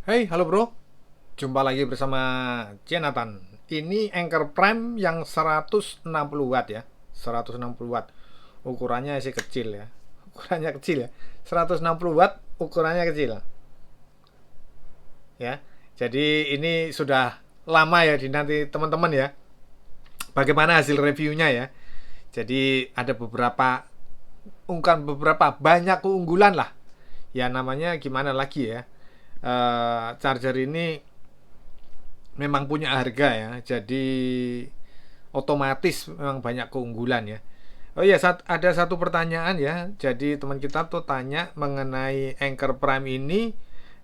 Hey, halo bro. Jumpa lagi bersama Jonathan. Ini Anchor Prime yang 160 watt ya. 160 watt. Ukurannya sih kecil ya. Ukurannya kecil ya. 160 watt ukurannya kecil. Ya. Jadi ini sudah lama ya di nanti teman-teman ya. Bagaimana hasil reviewnya ya. Jadi ada beberapa banyak keunggulan lah. Ya namanya gimana lagi ya. Charger ini memang punya harga ya. Jadi otomatis memang banyak keunggulan ya. Oh iya, ada satu pertanyaan ya. Jadi teman kita tuh tanya mengenai Anchor Prime ini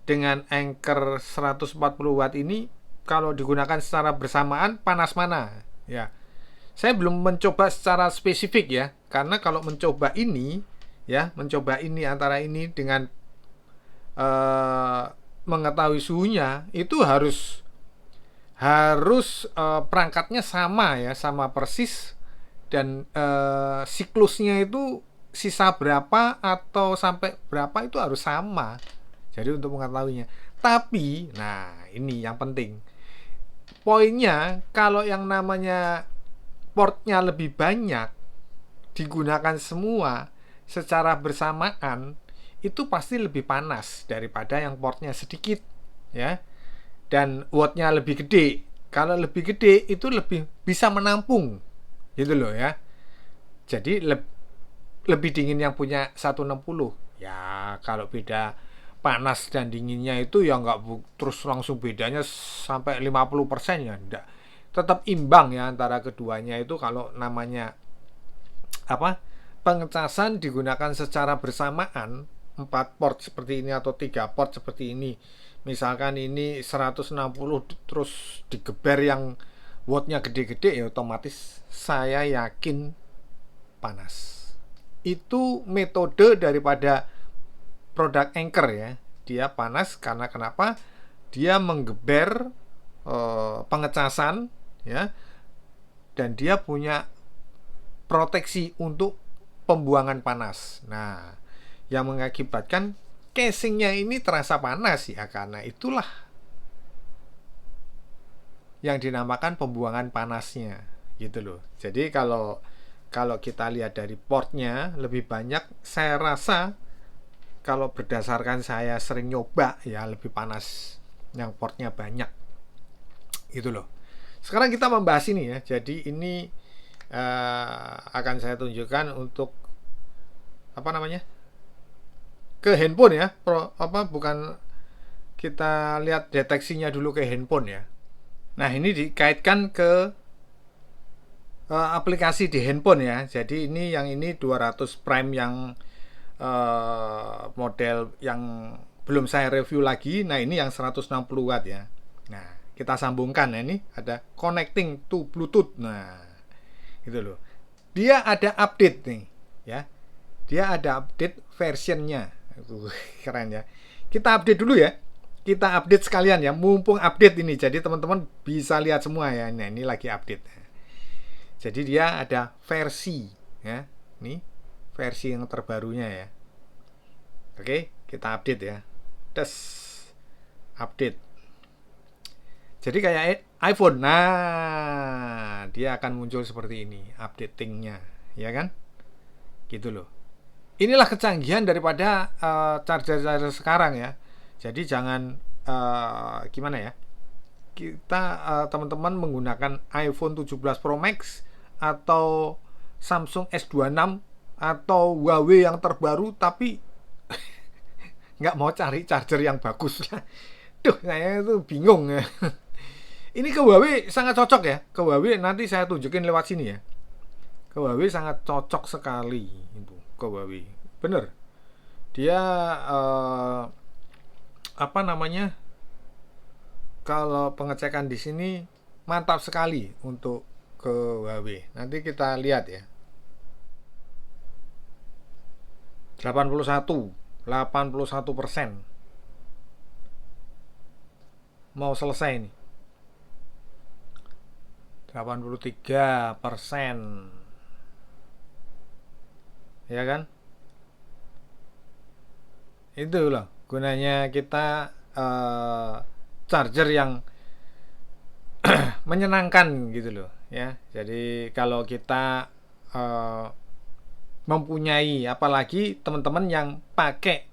dengan Anchor 140 watt ini kalau digunakan secara bersamaan panas mana? Ya. Saya belum mencoba secara spesifik ya. Karena kalau mencoba ini ya, mencoba ini antara ini dengan eh, mengetahui suhunya itu harus harus perangkatnya sama ya, sama persis dan siklusnya itu sisa berapa atau sampai berapa itu harus sama. Jadi untuk mengetahuinya. Tapi, nah ini yang penting. Poinnya kalau yang namanya portnya lebih banyak digunakan semua secara bersamaan itu pasti lebih panas daripada yang portnya sedikit ya, dan wattnya lebih gede. Kalau lebih gede itu lebih bisa menampung gitu loh ya. Jadi lebih dingin yang punya 160 ya. Kalau beda panas dan dinginnya itu ya nggak terus langsung bedanya sampai 50% ya enggak, tetap imbang ya antara keduanya itu. Kalau namanya apa, pengecasan digunakan secara bersamaan 4 port seperti ini atau 3 port seperti ini, misalkan ini 160 terus digeber yang wattnya gede-gede, ya otomatis saya yakin panas. Itu metode daripada produk Anchor ya. Dia panas karena kenapa? Dia menggeber pengecasan ya, dan dia punya proteksi untuk pembuangan panas. Nah, yang mengakibatkan casingnya ini terasa panas ya, karena itulah yang dinamakan pembuangan panasnya gitu loh. Jadi kalau kalau kita lihat dari portnya lebih banyak, saya rasa kalau berdasarkan saya sering nyoba ya lebih panas yang portnya banyak gitu loh. Sekarang kita membahas ini ya. Jadi ini akan saya tunjukkan untuk apa namanya, ke handphone ya. Apa bukan, kita lihat deteksinya dulu ke handphone ya. Nah ini dikaitkan ke aplikasi di handphone ya. Jadi ini yang ini 200 Prime yang model yang belum saya review lagi. Nah ini yang 160 watt ya. Nah kita sambungkan. Nah ini ada connecting to Bluetooth. Nah itu loh. Dia ada update nih ya. Dia ada update versionnya. Keren ya. Kita update dulu ya. Kita update sekalian ya. Mumpung update ini, jadi teman-teman bisa lihat semua ya. Nah ini lagi update. Jadi dia ada versi ya. Ini versi yang terbarunya ya. Oke, kita update ya. Tes update. Jadi kayak iPhone. Nah, dia akan muncul seperti ini updatingnya, ya kan? Gitu loh. Inilah kecanggihan daripada charger-charger sekarang ya. Jadi jangan gimana ya? Kita teman-teman menggunakan iPhone 17 Pro Max atau Samsung S26 atau Huawei yang terbaru tapi nggak mau cari charger yang bagus. Duh, saya itu bingung ya. Ini ke Huawei sangat cocok ya. Ke Huawei nanti saya tunjukin lewat sini ya. Ke Huawei sangat cocok sekali itu. Ke Huawei. Bener. Dia apa namanya? Kalau pengecekan di sini mantap sekali untuk ke Huawei. Nanti kita lihat ya. 81% mau selesai nih. 83%, ya kan? Itu loh gunanya kita charger yang menyenangkan gitu loh ya. Jadi kalau kita eh, mempunyai, apalagi teman-teman yang pakai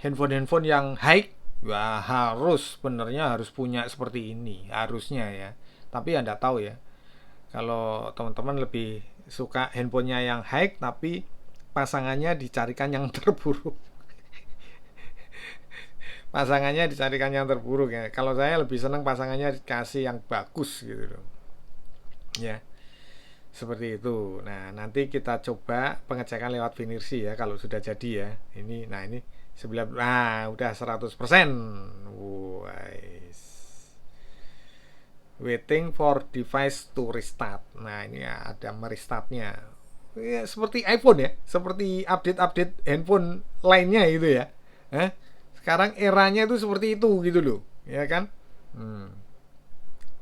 handphone yang high, ya harus sebenarnya harus punya seperti ini harusnya ya. Tapi ya enggak tahu ya, kalau teman-teman lebih suka handphonenya yang high tapi pasangannya dicarikan yang terburuk. Pasangannya dicarikan yang terburuk ya. Kalau saya lebih senang pasangannya dikasih yang bagus gitu loh ya, seperti itu. Nah, nanti kita coba pengecekan lewat Finersi ya kalau sudah jadi ya. Ini 9, udah 100%. Wais. Waiting for device to restart. Nah, ini ya, ada merestartnya. Ya, seperti iPhone ya, seperti update-update handphone lainnya itu ya. Sekarang eranya itu seperti itu gitu loh, ya kan?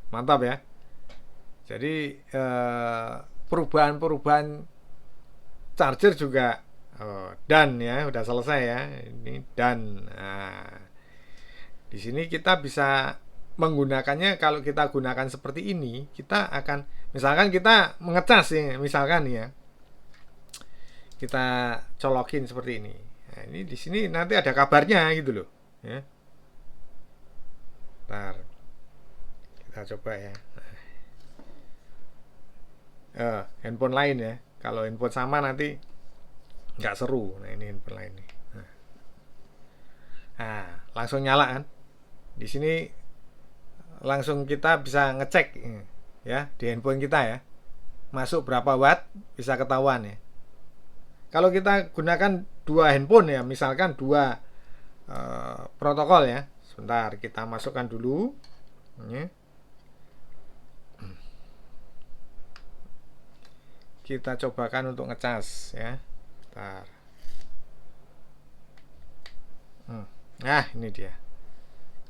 Mantap ya. Jadi perubahan-perubahan charger juga dan ya udah selesai ya. Ini dan di sini kita bisa menggunakannya. Kalau kita gunakan seperti ini, kita akan misalkan kita mengecas ya, misalkan ya. Kita colokin seperti ini. Nah, ini di sini nanti ada kabarnya gitu loh, ya. Ntar kita coba ya. Handphone lain ya. Kalau handphone sama nanti nggak seru. Nah, ini handphone lain nih. Nah, langsung nyala kan. Di sini langsung kita bisa ngecek ya di handphone kita ya. Masuk berapa watt bisa ketahuan ya. Kalau kita gunakan dua handphone ya, misalkan dua protokol ya. Sebentar, kita masukkan dulu. Ini. Kita cobakan untuk ngecas ya. Bentar. Nah, ini dia.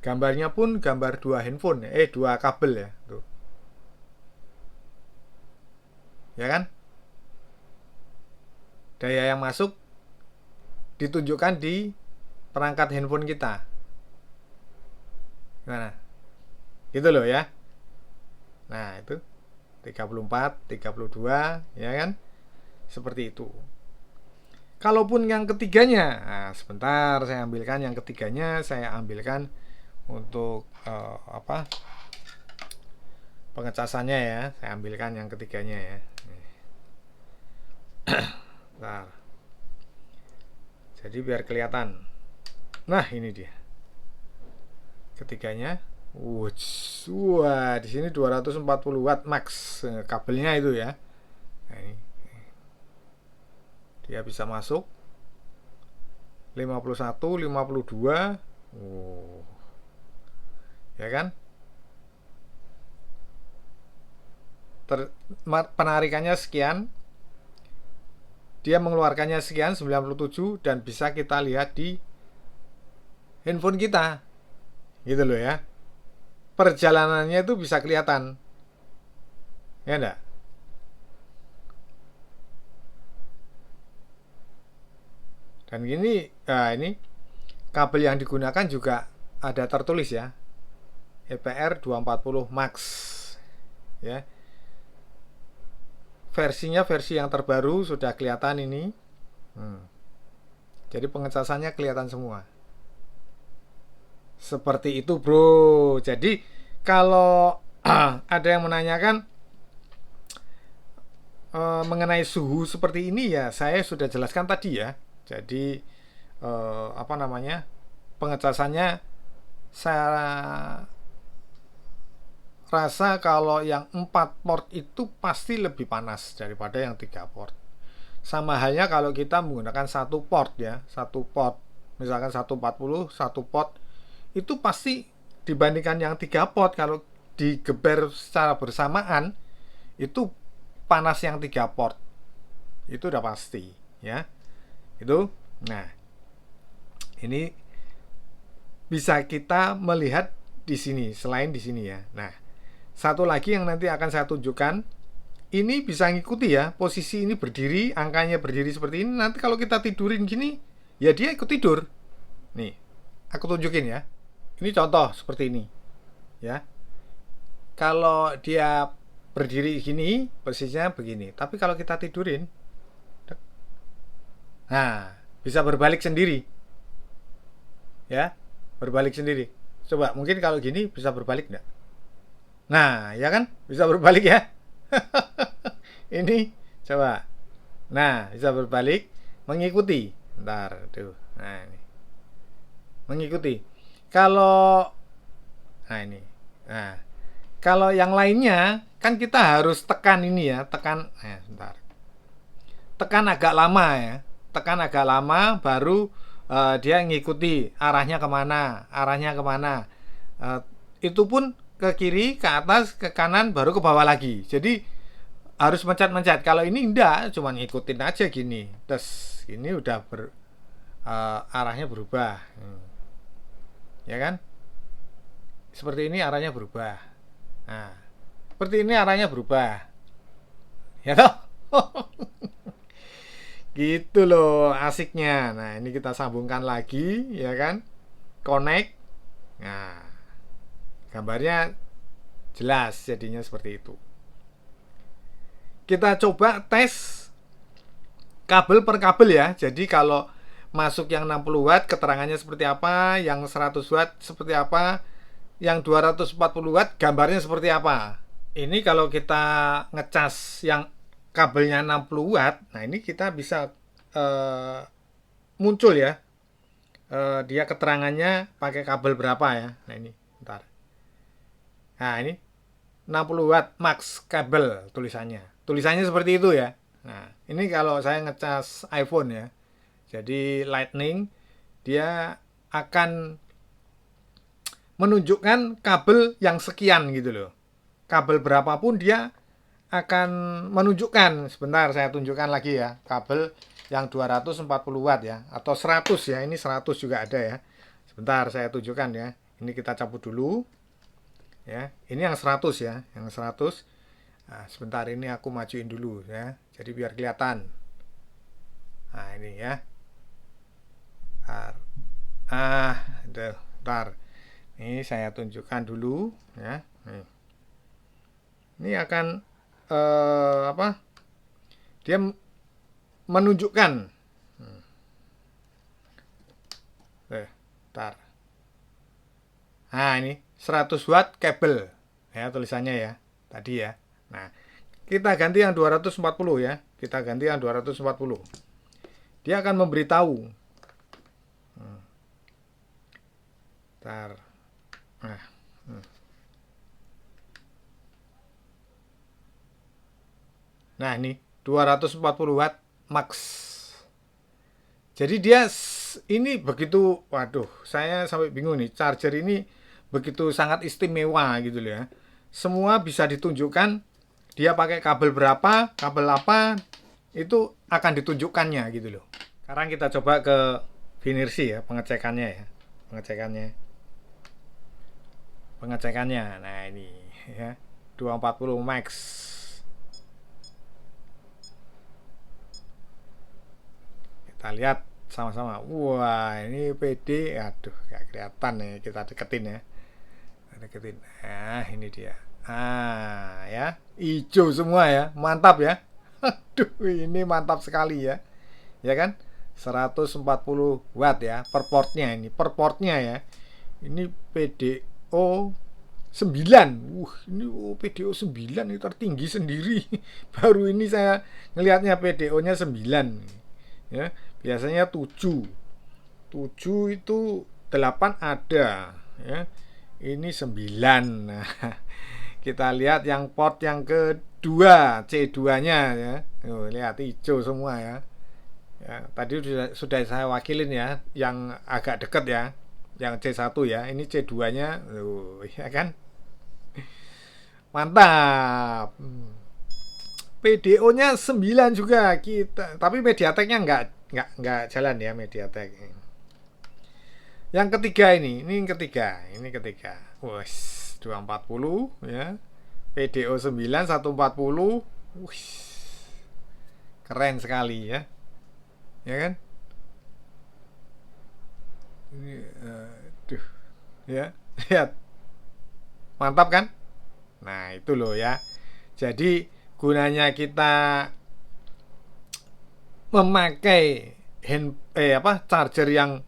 Gambarnya pun gambar dua handphone, dua kabel ya, tuh. Ya kan? Daya yang masuk ditunjukkan di perangkat handphone kita. Gimana? Gitu loh ya. Nah, itu 34, 32, ya kan? Seperti itu. Kalaupun yang ketiganya, nah sebentar saya ambilkan yang ketiganya, saya ambilkan untuk pengecasannya ya. Saya ambilkan yang ketiganya ya. Nah, jadi biar kelihatan. Nah, ini dia. Ketiganya. Wah, di sini 240 watt max kabelnya itu ya. Nah, ini. Dia bisa masuk 51, 52. Ya kan? Penarikannya sekian. Dia mengeluarkannya sekian 97 dan bisa kita lihat di handphone kita. Gitu loh ya. Perjalanannya itu bisa kelihatan. Ya enggak? Dan gini, ini kabel yang digunakan juga ada tertulis ya. EPR 240 Max. Ya. Versinya versi yang terbaru sudah kelihatan ini. Jadi pengecasannya kelihatan semua. Seperti itu bro. Jadi kalau ada yang menanyakan mengenai suhu seperti ini ya, saya sudah jelaskan tadi ya. Jadi pengecasannya saya rasa kalau yang 4 port itu pasti lebih panas daripada yang 3 port. Sama halnya kalau kita menggunakan satu port ya, satu port misalkan 140, satu port itu pasti dibandingkan yang 3 port kalau digeber secara bersamaan itu panas yang 3 port. Itu udah pasti ya. Itu. Nah, ini bisa kita melihat di sini, selain di sini ya. Nah, satu lagi yang nanti akan saya tunjukkan, ini bisa ngikuti ya, posisi ini berdiri, angkanya berdiri seperti ini. Nanti kalau kita tidurin gini, ya dia ikut tidur. Nih, aku tunjukin ya. Ini contoh seperti ini, ya. Kalau dia berdiri gini, posisinya begini. Tapi kalau kita tidurin, nah, bisa berbalik sendiri, ya. Berbalik sendiri. Coba, mungkin kalau gini bisa berbalik nggak? Nah, ya kan? Bisa berbalik ya. Ini, coba. Nah, bisa berbalik, mengikuti. Ntar, tuh. Nah, ini. Mengikuti. Kalau, nah ini. Nah, kalau yang lainnya, kan kita harus tekan ini ya. Tekan, sebentar. Tekan agak lama ya. Tekan agak lama, baru dia ngikuti arahnya kemana. Arahnya kemana. Eh, itu pun ke kiri, ke atas, ke kanan, baru ke bawah lagi. Jadi, harus mencet-mencet. Kalau ini enggak, cuma ngikutin aja gini. Terus ini udah arahnya berubah. Ya kan? Seperti ini arahnya berubah. Nah, seperti ini arahnya berubah. Ya toh? Gitu loh asiknya. Nah, ini kita sambungkan lagi, ya kan? Connect. Nah, gambarnya jelas jadinya seperti itu. Kita coba tes kabel per kabel ya. Jadi kalau masuk yang 60 watt keterangannya seperti apa, yang 100 watt seperti apa, yang 240 watt gambarnya seperti apa. Ini kalau kita ngecas yang kabelnya 60 watt, nah ini kita bisa muncul ya. Dia keterangannya pakai kabel berapa ya. Nah ini, bentar. Nah ini 60 watt max kabel tulisannya. Tulisannya seperti itu ya. Nah, ini kalau saya ngecas iPhone ya. Jadi Lightning dia akan menunjukkan kabel yang sekian gitu loh. Kabel berapapun dia akan menunjukkan. Sebentar saya tunjukkan lagi ya. Kabel yang 240 watt ya, atau 100 ya. Ini 100 juga ada ya. Sebentar saya tunjukkan ya. Ini kita cabut dulu. Ya, ini yang 100 ya, yang 100. Nah, sebentar ini aku majuin dulu ya. Jadi biar kelihatan. Nah, ini ya. Bentar. Ini saya tunjukkan dulu ya. Ini akan apa? Dia menunjukkan. Bentar. Nah, ini 100 watt kabel ya tulisannya ya. Tadi ya. Nah, kita ganti yang 240 ya. Kita ganti yang 240. Dia akan memberitahu. Bentar. Nah, ini 240 watt max. Jadi dia ini begitu, waduh, saya sampai bingung nih. Charger ini begitu sangat istimewa gitu loh ya. Semua bisa ditunjukkan dia pakai kabel berapa, kabel apa, itu akan ditunjukkannya gitu loh. Sekarang kita coba ke Finersi ya, pengecekannya ya. Pengecekannya. Nah, ini ya. 240 max. Kita lihat sama-sama. Wah, ini PD. Aduh, gak kelihatan nih. Kita deketin ya. Nah, ini dia. Ya. Hijau semua ya. Mantap ya. Aduh, ini mantap sekali ya. Ya kan? 140 watt ya. Per portnya ini. Per portnya ya. Ini PDO 9. Ini PDO 9 ini tertinggi sendiri. Baru ini saya ngelihatnya PDO-nya 9. Ya, biasanya 7 itu 8 ada ya. Ini 9. Nah, kita lihat yang port yang kedua, C2 nya ya. Lihat hijau semua ya. Ya, tadi sudah saya wakilin ya, yang agak dekat ya, yang C1 ya. Ini C2 nya ya kan. Mantap. PDO-nya 9 juga kita. Tapi MediaTek-nya enggak jalan ya MediaTek. Yang ketiga ini ketiga. Wes, 240 ya. PDO 9 140. Wih. Keren sekali ya. Ya kan? Ya, lihat. Mantap kan? Nah, itu loh ya. Jadi gunanya kita memakai charger yang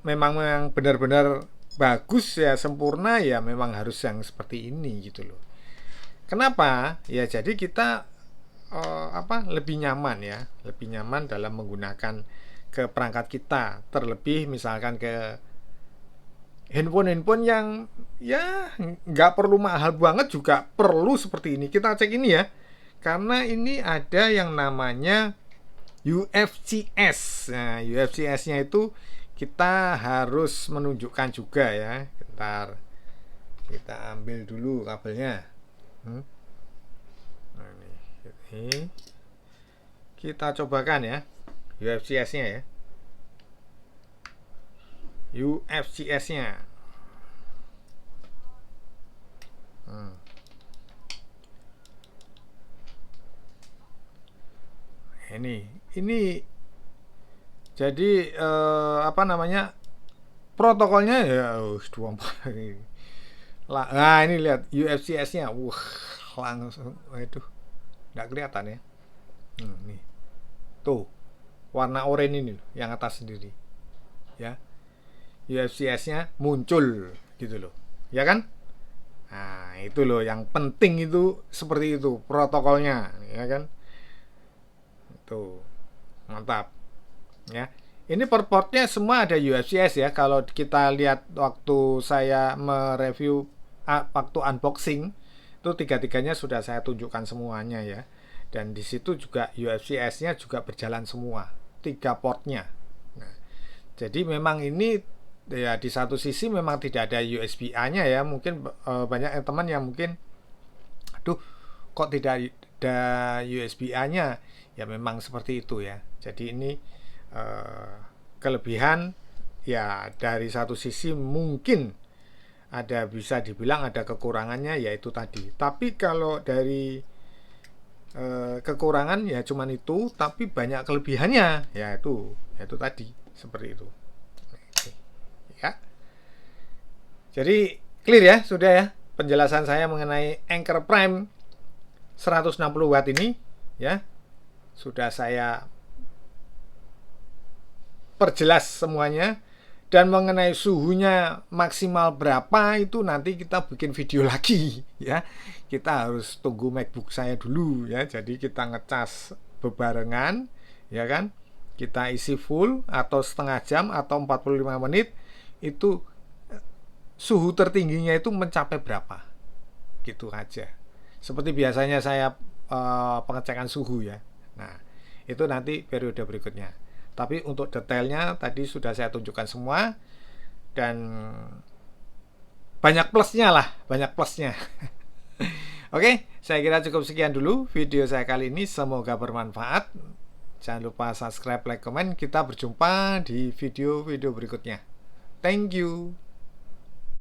memang benar-benar bagus ya, sempurna ya, memang harus yang seperti ini gitu loh. Kenapa? Ya jadi kita lebih nyaman ya, lebih nyaman dalam menggunakan ke perangkat kita, terlebih misalkan ke handphone-handphone yang ya nggak perlu mahal banget juga perlu seperti ini. Kita cek ini ya, karena ini ada yang namanya UFCS. Nah, UFCS-nya itu kita harus menunjukkan juga ya. Bentar, kita ambil dulu kabelnya. Nah, ini kita cobakan ya, UFCS-nya ya. UFCS-nya. Ini jadi protokolnya ya 24. Nah ini lihat UFCS-nya, langsung itu nggak kelihatan ya. Nih tuh warna oranye ini loh, yang atas sendiri ya, UFCS-nya muncul gitu loh, ya kan? Nah itu loh yang penting, itu seperti itu protokolnya, ya kan? Tuh mantap ya. Ini per portnya semua ada UFCS ya. Kalau kita lihat waktu saya mereview, waktu unboxing, itu tiga-tiganya sudah saya tunjukkan semuanya ya. Dan di situ juga UFCS-nya juga berjalan semua, tiga portnya. Nah, jadi memang ini ya di satu sisi memang tidak ada USB-A-nya ya. Mungkin banyak teman yang mungkin, aduh kok tidak ada USB-A-nya. Ya memang seperti itu ya. Jadi ini kelebihan ya, dari satu sisi mungkin ada, bisa dibilang ada kekurangannya yaitu tadi. Tapi kalau dari kekurangan ya cuman itu, tapi banyak kelebihannya yaitu tadi seperti itu. Oke, ya. Jadi clear ya, sudah ya penjelasan saya mengenai Anker Prime 160 watt ini ya. Sudah saya perjelas semuanya. Dan mengenai suhunya maksimal berapa itu nanti kita bikin video lagi ya. Kita harus tunggu MacBook saya dulu ya. Jadi kita ngecas bebarengan ya kan. Kita isi full atau setengah jam atau 45 menit, itu suhu tertingginya itu mencapai berapa. Gitu aja. Seperti biasanya saya pengecekan suhu ya. Nah, itu nanti periode berikutnya. Tapi untuk detailnya tadi sudah saya tunjukkan semua. Dan banyak plusnya lah, banyak plusnya. Oke, saya kira cukup sekian dulu video saya kali ini. Semoga bermanfaat. Jangan lupa subscribe, like, komen. Kita berjumpa di video-video berikutnya. Thank you.